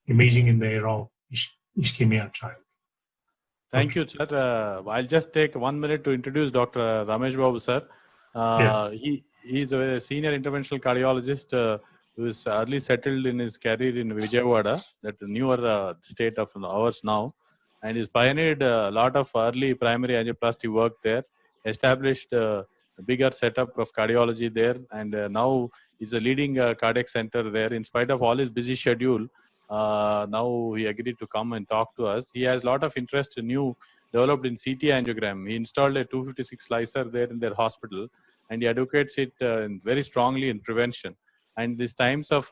imaging in the era of ischemia trial. Thank you, sir. I'll just take 1 minute to introduce Dr. Ramesh Babu, sir. He's a senior interventional cardiologist who is early settled in his career in Vijayawada, that's the newer state of ours now, and he's pioneered a lot of early primary angioplasty work there, established a bigger setup of cardiology there, and now he's a leading cardiac center there. In spite of all his busy schedule, now he agreed to come and talk to us. He has a lot of interest in new developed in CT angiogram. He installed a 256 slicer there in their hospital, and he advocates it very strongly in prevention. And these times of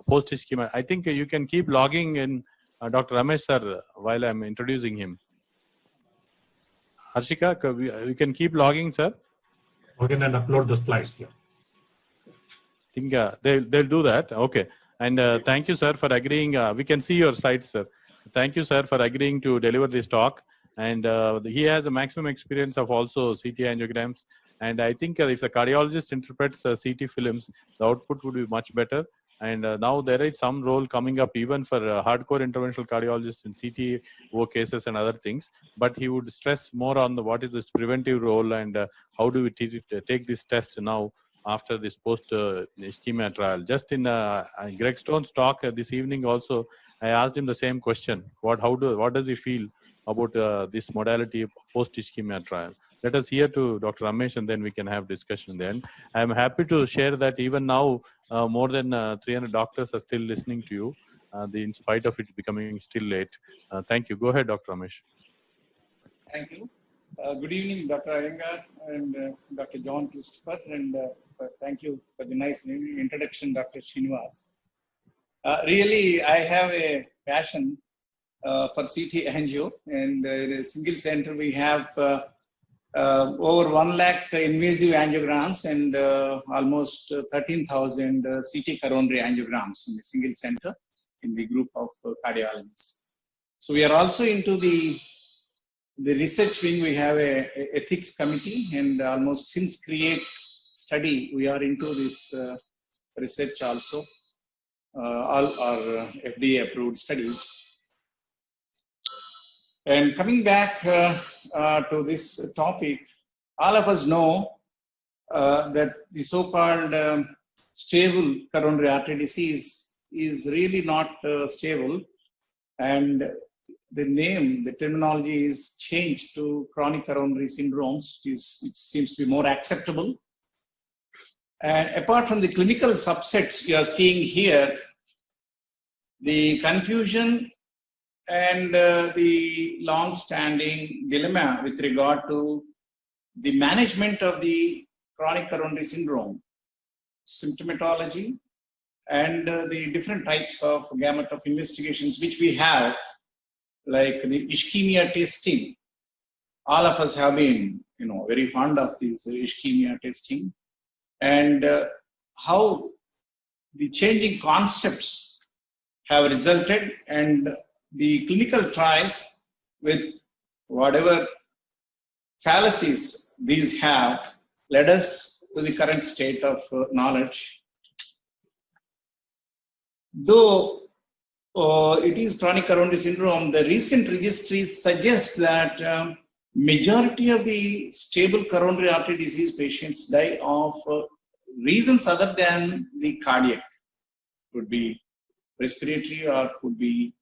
post-ischemia, I think you can keep logging in Dr. Ramesh sir while I'm introducing him. Harshika, you can keep logging, sir. Okay, and upload the slides here. I think they'll do that. Okay. And thank you, sir, for agreeing. We can see your slides, sir. Thank you, sir, for agreeing to deliver this talk. And he has a maximum experience of also CT angiograms. And I think if the cardiologist interprets CT films, the output would be much better. And now there is some role coming up even for hardcore interventional cardiologists in CTO cases and other things. But he would stress more on what is this preventive role and how do we take this test now after this post-ischemia trial. Just in Greg Stone's talk this evening also, I asked him the same question. What does he feel about this modality post-ischemia trial? Let us hear to Dr. Ramesh and then we can have discussion then. I'm happy to share that even now more than 300 doctors are still listening to you, in spite of it becoming still late. Thank you. Go ahead, Dr. Ramesh. Thank you. Good evening, Dr. Iyengar and Dr. John Christopher, and thank you for the nice introduction, Dr. Srinivas. Really, I have a passion for CT angio, and in a single center we have over 1 lakh invasive angiograms and almost 13,000 CT coronary angiograms in a single center in the group of cardiologists. So we are also into the research wing. We have a ethics committee, and almost since CREATE study, we are into this research also, all are FDA approved studies. And coming back to this topic, all of us know that the so-called stable coronary artery disease is really not stable, and the terminology is changed to chronic coronary syndromes, which seems to be more acceptable. And apart from the clinical subsets you are seeing here, the confusion and the long-standing dilemma with regard to the management of the chronic coronary syndrome, symptomatology, and the different types of gamut of investigations which we have, like the ischemia testing. All of us have been, very fond of this ischemia testing, and how the changing concepts have resulted, and the clinical trials with whatever fallacies these have led us to the current state of knowledge. Though it is chronic coronary syndrome, the recent registries suggest that majority of the stable coronary artery disease patients die of reasons other than the cardiac. Could be respiratory or could be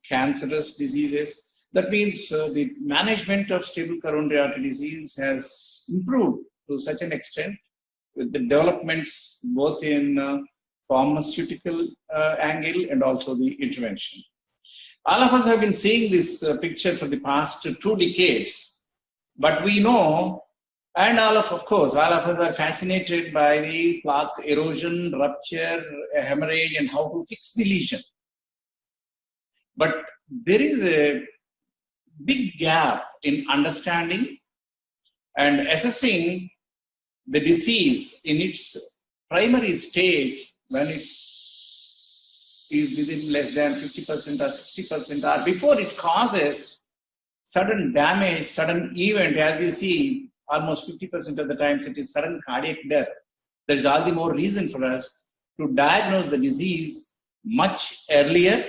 cancerous diseases. That means the management of stable coronary artery disease has improved to such an extent with the developments both in pharmaceutical angle and also the intervention. All of us have been seeing this picture for the past 2 decades, but we know, and of course, all of us are fascinated by the plaque erosion, rupture, hemorrhage, and how to fix the lesion. But there is a big gap in understanding and assessing the disease in its primary stage when it is within less than 50% or 60%, or before it causes sudden damage, sudden event. As you see, almost 50% of the times it is sudden cardiac death. There is all the more reason for us to diagnose the disease much earlier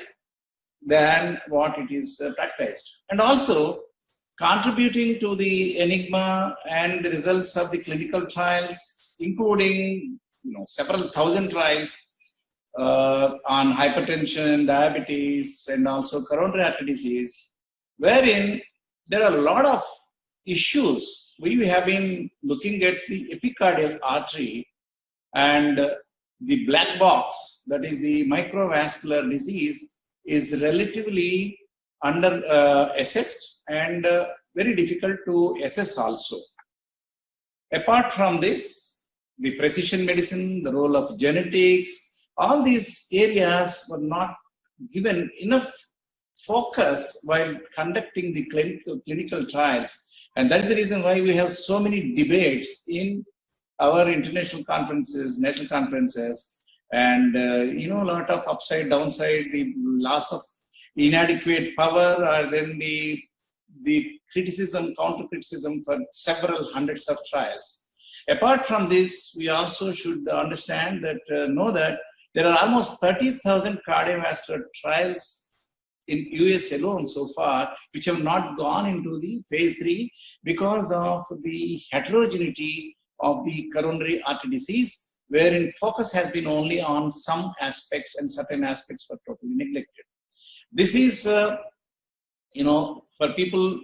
than what it is practiced. And also contributing to the enigma and the results of the clinical trials, including several thousand trials on hypertension, diabetes, and also coronary artery disease, wherein there are a lot of issues. We have been looking at the epicardial artery and the black box, that is the microvascular disease, is relatively under assessed and very difficult to assess also. Apart from this, the precision medicine, the role of genetics, all these areas were not given enough focus while conducting the clinical trials. And that is the reason why we have so many debates in our international conferences, national conferences, and a lot of upside, downside, the loss of inadequate power, or then the criticism, counter-criticism for several hundreds of trials. Apart from this, we also should understand that, know that there are almost 30,000 cardiovascular trials in US alone so far, which have not gone into the phase 3 because of the heterogeneity of the coronary artery disease, wherein focus has been only on some aspects and certain aspects were totally neglected. This is, for people,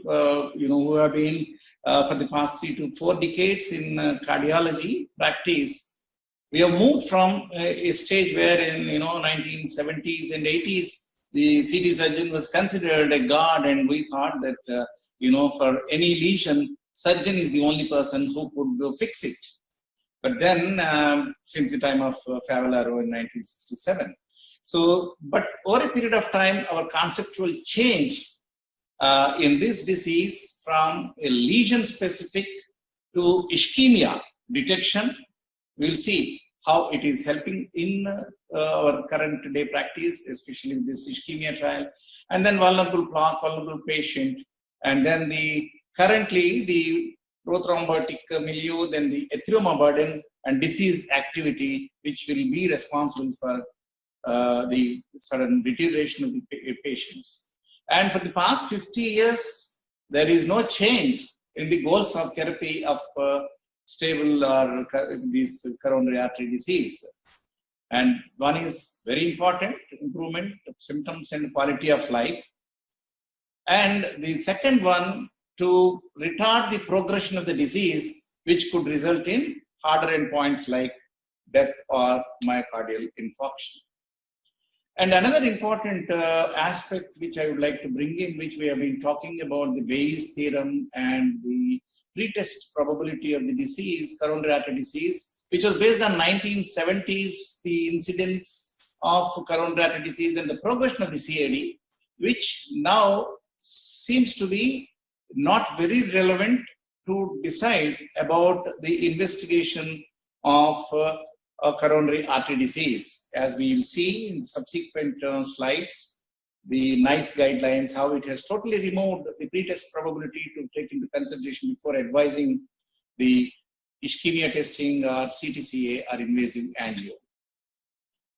who have been for the past 3 to 4 decades in cardiology practice, we have moved from a stage where in 1970s and 80s, the CT surgeon was considered a god, and we thought that for any lesion, surgeon is the only person who could fix it. But then, since the time of Favalaro in 1967, but over a period of time, our conceptual change in this disease from a lesion specific to ischemia detection, we'll see how it is helping in our current day practice, especially with this ischemia trial, and then vulnerable plaque, vulnerable patient, and then currently the prothrombotic milieu, then the erythema burden and disease activity, which will be responsible for the sudden deterioration of the patients. And for the past 50 years, there is no change in the goals of therapy of stable or this coronary artery disease. And one is very important, improvement of symptoms and quality of life. And the second one, to retard the progression of the disease, which could result in harder endpoints like death or myocardial infarction. And another important aspect which I would like to bring in, which we have been talking about, the Bayes theorem and the pretest probability of the disease, coronary artery disease, which was based on 1970s, the incidence of coronary artery disease and the progression of the CAD, which now seems to be not very relevant to decide about the investigation of coronary artery disease. As we will see in subsequent slides, the NICE guidelines, how it has totally removed the pretest probability to take into consideration before advising the ischemia testing or CTCA or invasive angio.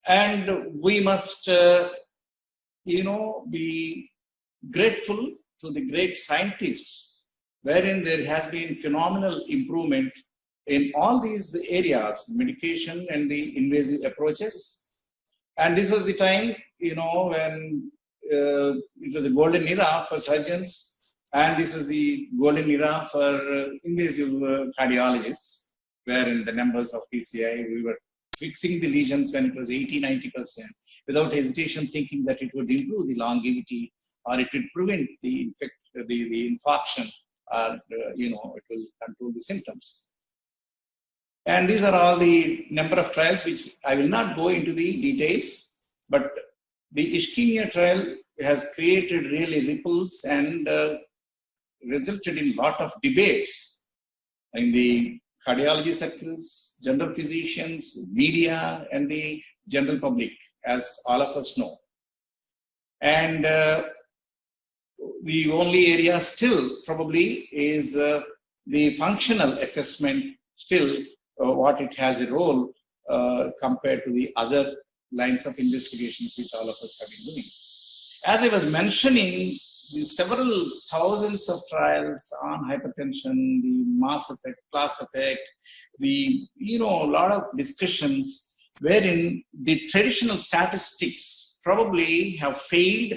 And we must, be grateful to the great scientists, wherein there has been phenomenal improvement in all these areas, medication and the invasive approaches. And this was the time, when it was a golden era for surgeons, and this was the golden era for invasive cardiologists, wherein the numbers of PCI, we were fixing the lesions when it was 80-90%, without hesitation, thinking that it would improve the longevity or it would prevent the infarction, or it will control the symptoms. And these are all the number of trials, which I will not go into the details, but the ischemia trial has created really ripples and resulted in a lot of debates in the cardiology circles, general physicians, media, and the general public, as all of us know. And the only area still probably is the functional assessment, still what it has a role compared to the other lines of investigations which all of us have been doing. As I was mentioning, the several thousands of trials on hypertension, the mass effect, class effect, the, a lot of discussions wherein the traditional statistics probably have failed,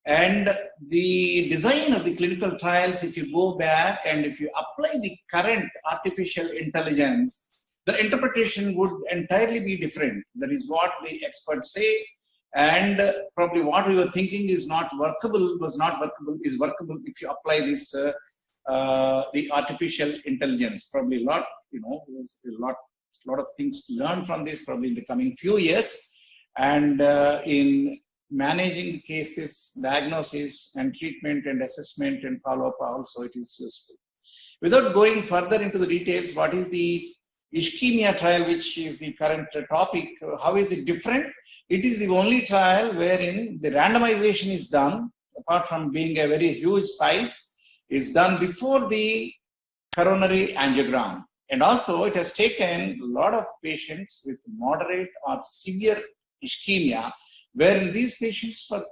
and the design of the clinical trials, if you go back and if you apply the current artificial intelligence, the interpretation would entirely be different. That is what the experts say. And probably what we were thinking is not workable, is workable if you apply this, the artificial intelligence. Probably a lot, there's a lot of things to learn from this probably in the coming few years. And in managing the cases, diagnosis and treatment and assessment and follow-up also it is useful. Without going further into the details, what is the ischemia trial, which is the current topic? How is it different? It is the only trial wherein the randomization is done, apart from being a very huge size, is done before the coronary angiogram. And also it has taken a lot of patients with moderate or severe ischemia, wherein these patients were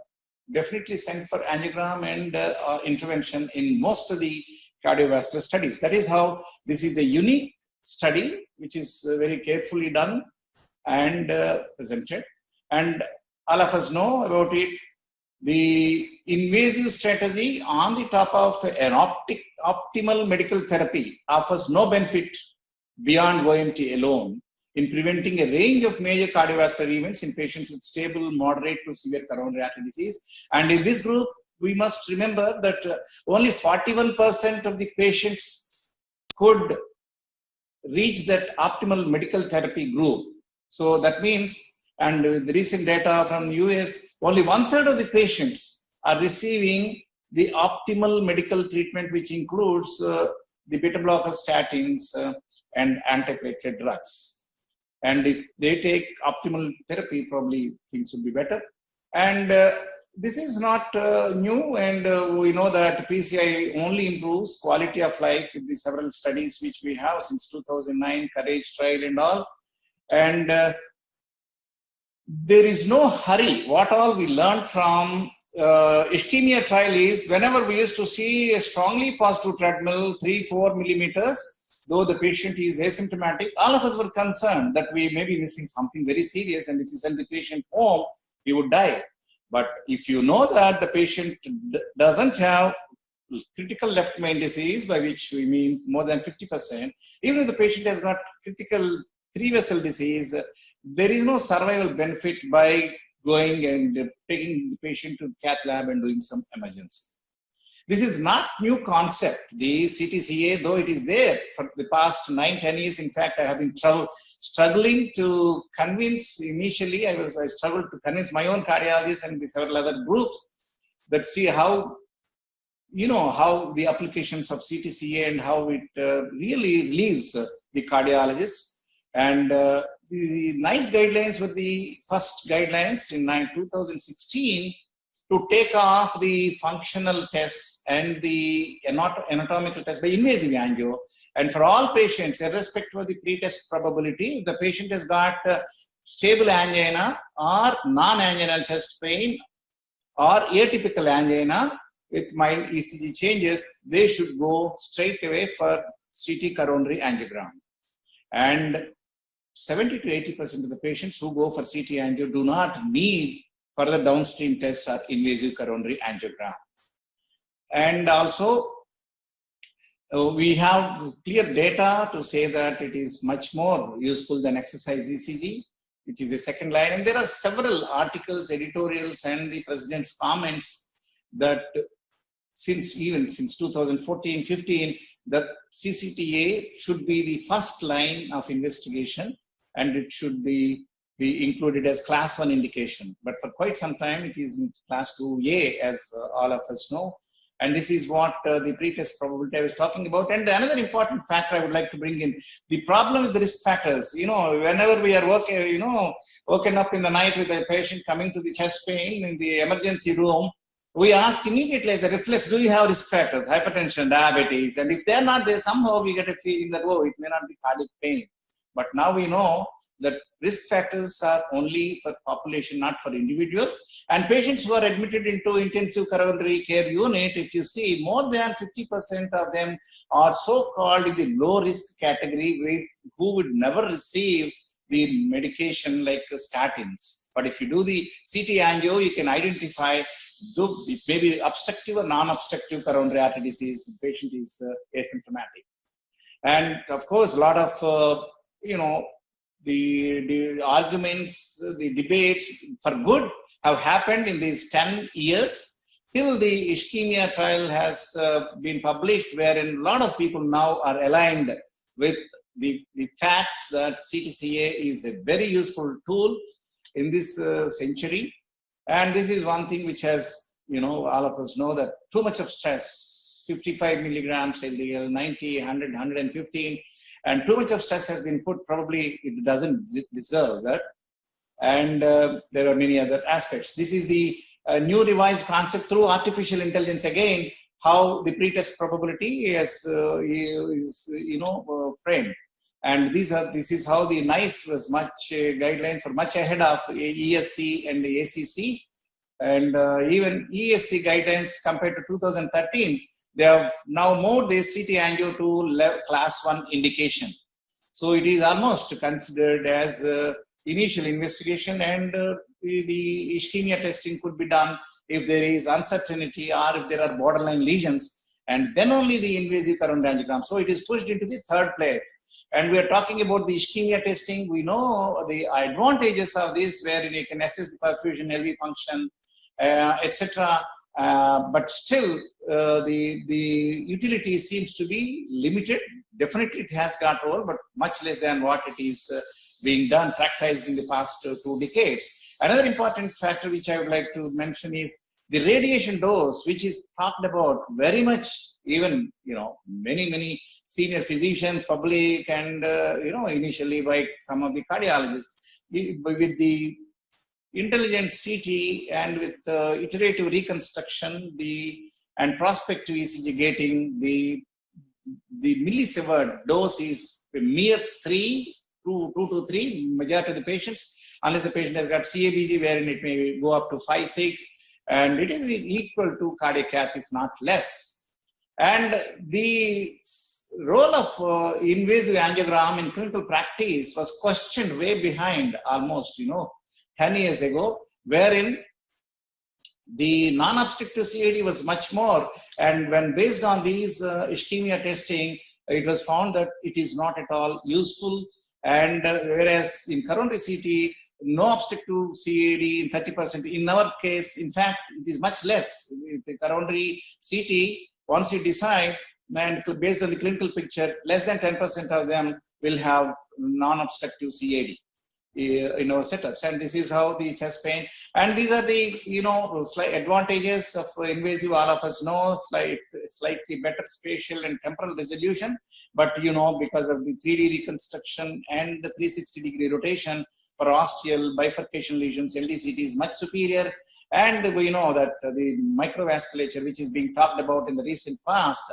definitely sent for angiogram and intervention in most of the cardiovascular studies. That is how this is a unique study, which is very carefully done and presented. And all of us know about it. The invasive strategy on the top of an optimal medical therapy offers no benefit beyond OMT alone in preventing a range of major cardiovascular events in patients with stable, moderate to severe coronary artery disease. And in this group, we must remember that only 41% of the patients could reach that optimal medical therapy group. So that means, and with the recent data from the US, only 1/3 of the patients are receiving the optimal medical treatment, which includes the beta blocker statins and antiplatelet drugs. And if they take optimal therapy, probably things will be better. And this is not new, and we know that PCI only improves quality of life with the several studies which we have since 2009, Courage trial and all. And there is no hurry. What all we learned from ischemia trial is, whenever we used to see a strongly positive treadmill, 3-4 millimeters, though the patient is asymptomatic, all of us were concerned that we may be missing something very serious, and if you send the patient home, he would die. But if you know that the patient doesn't have critical left main disease, by which we mean more than 50%, even if the patient has got critical 3-vessel disease, there is no survival benefit by going and taking the patient to the cath lab and doing some emergency. This is not new concept. The CTCA, though it is there for the past 9-10 years, in fact, I have been struggling to convince, initially I struggled to convince my own cardiologists and the several other groups that see how, how the applications of CTCA and how it really relieves the cardiologists. And the nice guidelines were the first guidelines in 2016 to take off the functional tests and the anatomical tests by invasive angio. And for all patients, irrespective of the pretest probability, if the patient has got stable angina or non-anginal chest pain or atypical angina with mild ECG changes, they should go straight away for CT coronary angiogram. And 70 to 80% of the patients who go for CT angio do not need further downstream tests or invasive coronary angiogram. And also, we have clear data to say that it is much more useful than exercise ECG, which is the second line. And there are several articles, editorials, and the president's comments that since 2014-15, that CCTA should be the first line of investigation, and it should be included as class 1 indication. But for quite some time, it is in class 2A, as all of us know. And this is what the pretest probability I was talking about. And another important factor I would like to bring in, the problem with the risk factors. Whenever we are woken up in the night with a patient coming to the chest pain in the emergency room, we ask immediately as a reflex, do you have risk factors, hypertension, diabetes? And if they're not there, somehow we get a feeling that, oh, it may not be cardiac pain. But now we know that risk factors are only for population, not for individuals. And patients who are admitted into intensive coronary care unit, if you see, more than 50% of them are so-called in the low-risk category, who would never receive the medication like statins. But if you do the CT angio, you can identify maybe obstructive or non-obstructive coronary artery disease. The patient is asymptomatic. And of course, a lot of, the arguments, the debates for good have happened in these 10 years till the ischemia trial has been published, wherein a lot of people now are aligned with the fact that CTCA is a very useful tool in this century. And this is one thing which has, all of us know that too much of stress, 55 milligrams LDL, 90, 100, 115, and too much of stress has been put, probably it doesn't deserve that. And there are many other aspects. This is the new revised concept through artificial intelligence again, how the pretest probability is framed. And this is how the NICE was guidelines for much ahead of ESC and the ACC. And even ESC guidelines compared to 2013, they have now moved the CT angio to class 1 indication. So it is almost considered as initial investigation, and the ischemia testing could be done if there is uncertainty or if there are borderline lesions, and then only the invasive coronary angiogram. So it is pushed into the third place. And we are talking about the ischemia testing. We know the advantages of this, wherein you can assess the perfusion, LV function, etc. But still, the utility seems to be limited. Definitely, it has got role, but much less than what it is being done, practiced in the past 2 decades. Another important factor which I would like to mention is the radiation dose, which is talked about very much. Even many senior physicians, public, and initially by some of the cardiologists, with the intelligent CT and with iterative reconstruction, and prospective ECG gating, the millisievert dose is a mere 2 to 3, majority of the patients, unless the patient has got CABG, wherein it may go up to 5, 6, and it is equal to cardiac cath, if not less. And the role of invasive angiogram in clinical practice was questioned way behind almost 10 years ago, wherein the non-obstructive CAD was much more. And when based on these ischemia testing, it was found that it is not at all useful. And whereas in coronary CT, no obstructive CAD in 30%. In our case, in fact, it is much less. The coronary CT, once you decide, and based on the clinical picture, less than 10% of them will have non-obstructive CAD in our setups. And this is how the chest pain, and these are the slight advantages of invasive. All of us know, slightly better spatial and temporal resolution, but because of the 3D reconstruction and the 360-degree rotation for ostial bifurcation lesions, LDCT is much superior. And we know that the microvasculature, which is being talked about in the recent past,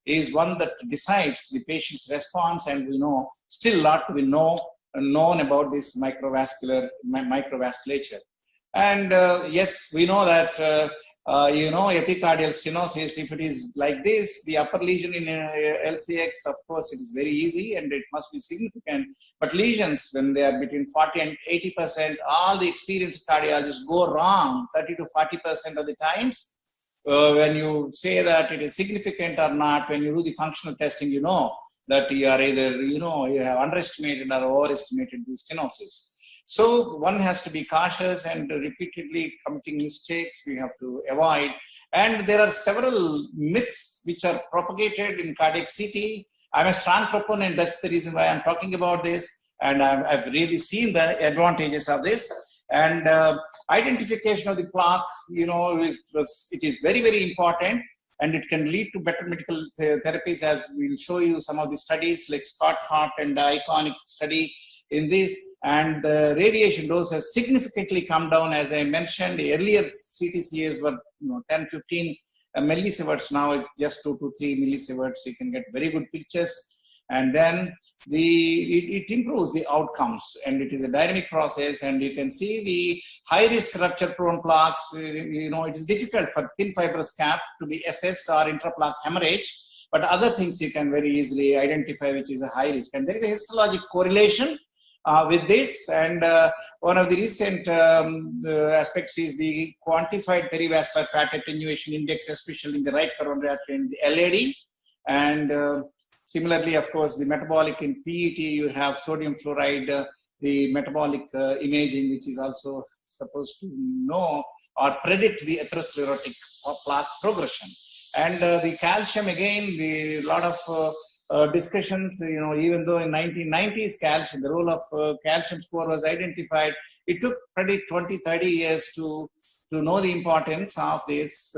is one that decides the patient's response, and we know still a lot to be known about this microvasculature. And yes, we know that epicardial stenosis, if it is like this, the upper lesion in LCX, of course, it is very easy and it must be significant. But lesions, when they are between 40 and 80%, all the experienced cardiologists go wrong 30 to 40% of the times. When you say that it is significant or not, when you do the functional testing, that you are either, you have underestimated or overestimated the stenosis. So one has to be cautious, and repeatedly committing mistakes we have to avoid. And there are several myths which are propagated in cardiac CT. I'm a strong proponent. That's the reason why I'm talking about this. And I've really seen the advantages of this. And identification of the plaque, it is very, very important. And it can lead to better medical therapies, as we'll show you some of the studies like Scott Hart and the ICONIC study in this. And the radiation dose has significantly come down. As I mentioned, the earlier CTCAs were 10, 15 millisieverts. Now it's just 2 to 3 millisieverts. You can get very good pictures. and then it improves the outcomes, and it is a dynamic process. And you can see the high risk rupture prone plaques. It is difficult for thin fibrous cap to be assessed or intraplaque hemorrhage, but other things you can very easily identify which is a high risk. And there is a histologic correlation with this. And one of the recent aspects is the quantified perivascular fat attenuation index, especially in the right coronary artery and the LAD. And similarly, of course, the metabolic in PET, you have sodium fluoride, the metabolic imaging, which is also supposed to know or predict the atherosclerotic plaque progression. And the calcium, again, the lot of discussions, even though in 1990s calcium, the role of calcium score was identified, it took probably 20-30 years to know the importance of this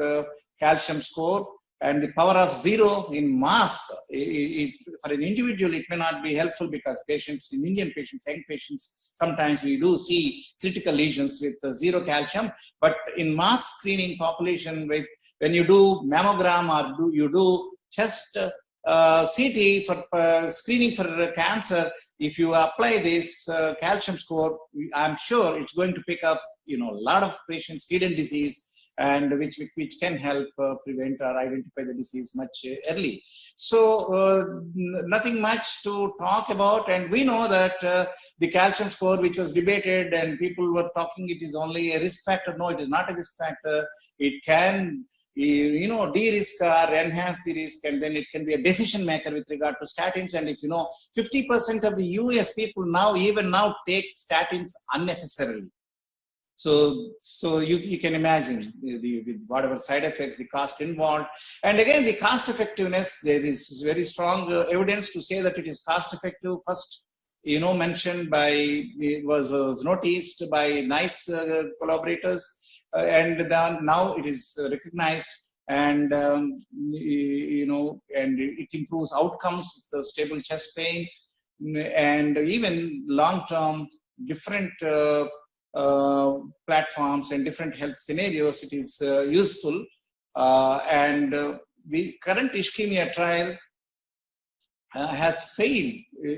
calcium score. And the power of 0 in mass, for an individual, it may not be helpful because patients, in Indian patients, young patients, sometimes we do see critical lesions with 0 calcium. But in mass screening population, when you do mammogram or you do chest CT for screening for cancer, if you apply this calcium score, I'm sure it's going to pick up, a lot of patients' hidden disease, and which can help prevent or identify the disease much early. So nothing much to talk about. And we know that the calcium score, which was debated and people were talking it is only a risk factor. No, it is not a risk factor. It can, de-risk or enhance the risk, and then it can be a decision maker with regard to statins. And if 50% of the US people even now take statins unnecessarily. So you can imagine with whatever side effects, the cost involved. And again, the cost effectiveness, there is very strong evidence to say that it is cost effective. First, mentioned by, was noticed by NICE collaborators, and then now it is recognized, and and it improves outcomes with stable chest pain, and even long-term different platforms and different health scenarios, it is useful. And the current ischemia trial has failed,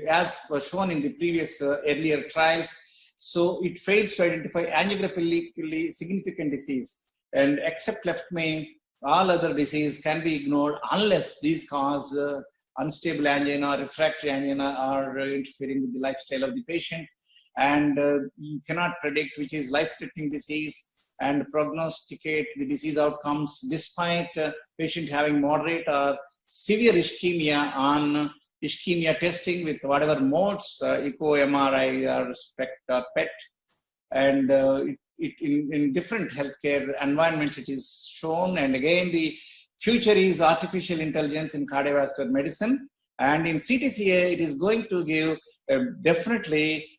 as was shown in the previous earlier trials. So it fails to identify angiographically significant disease, and except left main, all other disease can be ignored unless these cause unstable angina or refractory angina or interfering with the lifestyle of the patient. And you cannot predict which is life-threatening disease and prognosticate the disease outcomes despite patient having moderate or severe ischemia on ischemia testing with whatever modes, echo, MRI, or SPECT or PET. And in different healthcare environments it is shown. And again, the future is artificial intelligence in cardiovascular medicine. And in CTCA, it is going to give definitely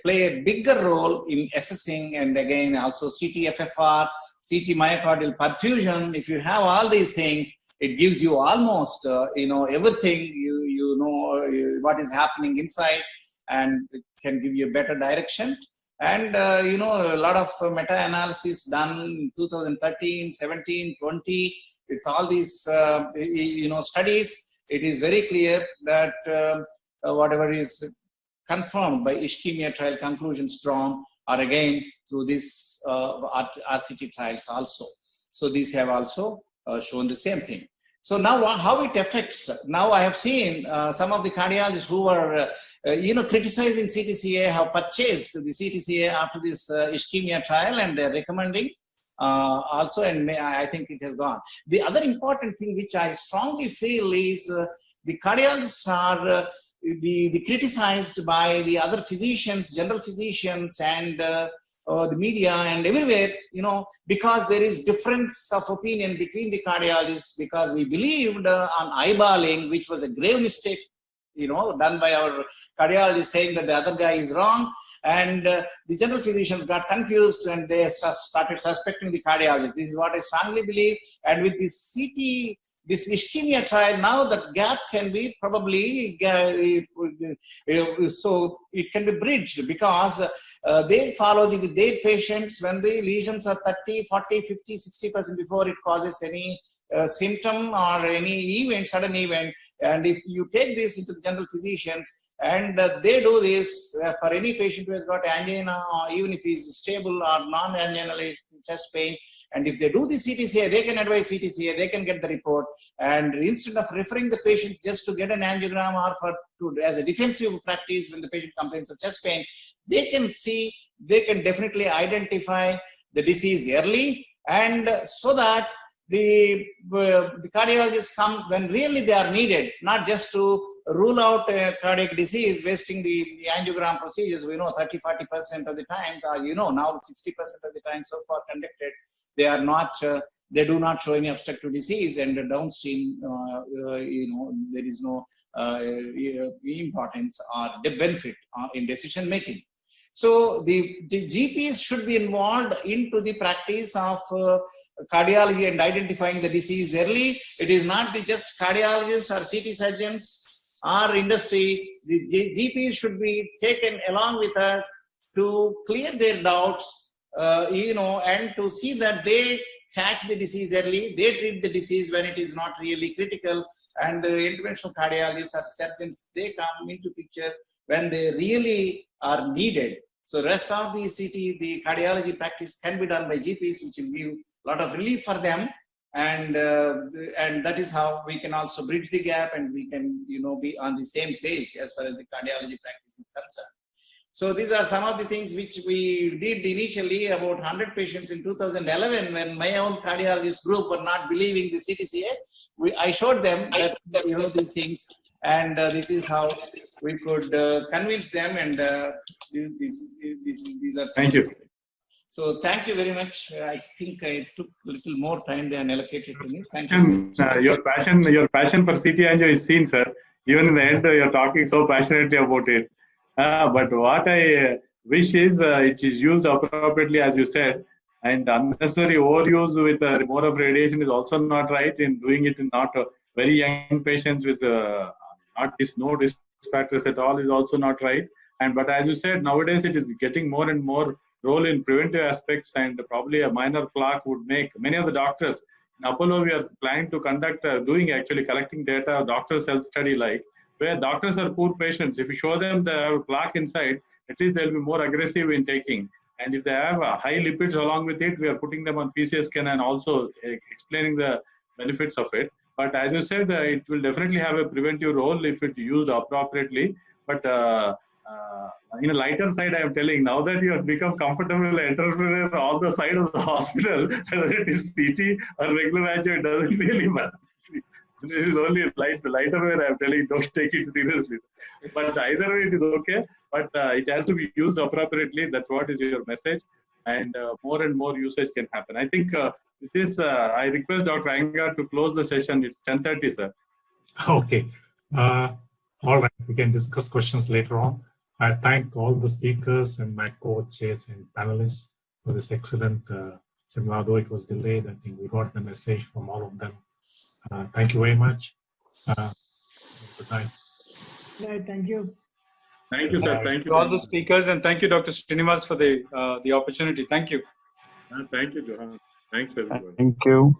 play a bigger role in assessing, and again also CT FFR, CT myocardial perfusion. If you have all these things, it gives you almost everything, you know what is happening inside, and it can give you a better direction. And a lot of meta-analysis done in 2013, 17, 20 with all these studies. It is very clear that whatever is confirmed by ischemia trial conclusions drawn are again through this RCT trials also. So these have also shown the same thing. So now how it affects, now I have seen some of the cardiologists who were criticizing CTCA have purchased the CTCA after this ischemia trial, and they're recommending also, and I think it has gone. The other important thing which I strongly feel is the cardiologists are the criticized by the other physicians, general physicians, and the media and everywhere, because there is difference of opinion between the cardiologists, because we believed on eyeballing, which was a grave mistake, done by our cardiologist, saying that the other guy is wrong. And the general physicians got confused and they started suspecting the cardiologist. This is what I strongly believe. And with this CT, this ischemia trial, now that gap can be probably, so it can be bridged, because they follow with their patients when the lesions are 30, 40, 50, 60% before it causes any symptom or any event, sudden event, and if you take this into the general physicians and they do this for any patient who has got angina, or even if he's stable or non-anginal chest pain, and if they do the CTCA, they can advise CTCA, they can get the report, and instead of referring the patient just to get an angiogram or as a defensive practice when the patient complains of chest pain, they can definitely identify the disease early, and so that the cardiologists come when really they are needed, not just to rule out a cardiac disease, wasting the angiogram procedures. We know 30-40% of the times, now 60% of the time so far conducted, they do not show any obstructive disease, and downstream, there is no importance or the benefit in decision making. So the GPs should be involved into the practice of cardiology and identifying the disease early. It is not just cardiologists or CT surgeons or industry. The GPs should be taken along with us to clear their doubts, and to see that they catch the disease early, they treat the disease when it is not really critical, and the interventional cardiologists or surgeons, they come into picture when they really are needed. So rest of the the cardiology practice can be done by GPs, which will give a lot of relief for them, and that is how we can also bridge the gap, and we can be on the same page as far as the cardiology practice is concerned. So these are some of the things which we did initially, about 100 patients in 2011, when my own cardiologist group were not believing the CTCA. I showed them that these things, and this is how we could convince them, and these are. Thank you. So thank you very much. I think I took a little more time than allocated to me. Thank you. Your passion for CT angio is seen, sir. Even in the end, you're talking so passionately about it. But what I wish is it is used appropriately, as you said, and unnecessary overuse with more of radiation is also not right. In doing it in not very young patients with no risk factors at all is also not right. But as you said, nowadays it is getting more and more role in preventive aspects, and probably a minor plaque would make many of the doctors. In Apollo, we are planning to conduct collecting data, doctors' health study where doctors are poor patients. If you show them they have a plaque inside, at least they'll be more aggressive in taking. And if they have high lipids along with it, we are putting them on PCSK and also explaining the benefits of it. But as you said, it will definitely have a preventive role if it used appropriately. But in a lighter side, I am telling, now that you have become comfortable entrepreneur on the side of the hospital, whether it is CT or regular angio, it doesn't really matter. This is only lighter way I am telling, don't take it seriously. But either way, it is okay. But it has to be used appropriately. That's what is your message. And more and more usage can happen. I think with this, I request Dr. Iyengar to close the session. It's 10:30, sir. Okay. All right. We can discuss questions later on. I thank all the speakers and my coaches and panelists for this excellent seminar. Though it was delayed, I think we got the message from all of them. Thank you very much. Good night. Right, thank you. Thank you, sir. Thank you. To all the speakers, and thank you, Dr. Srinivas, for the opportunity. Thank you. Thank you, Johan. Thanks, everyone. Thank you.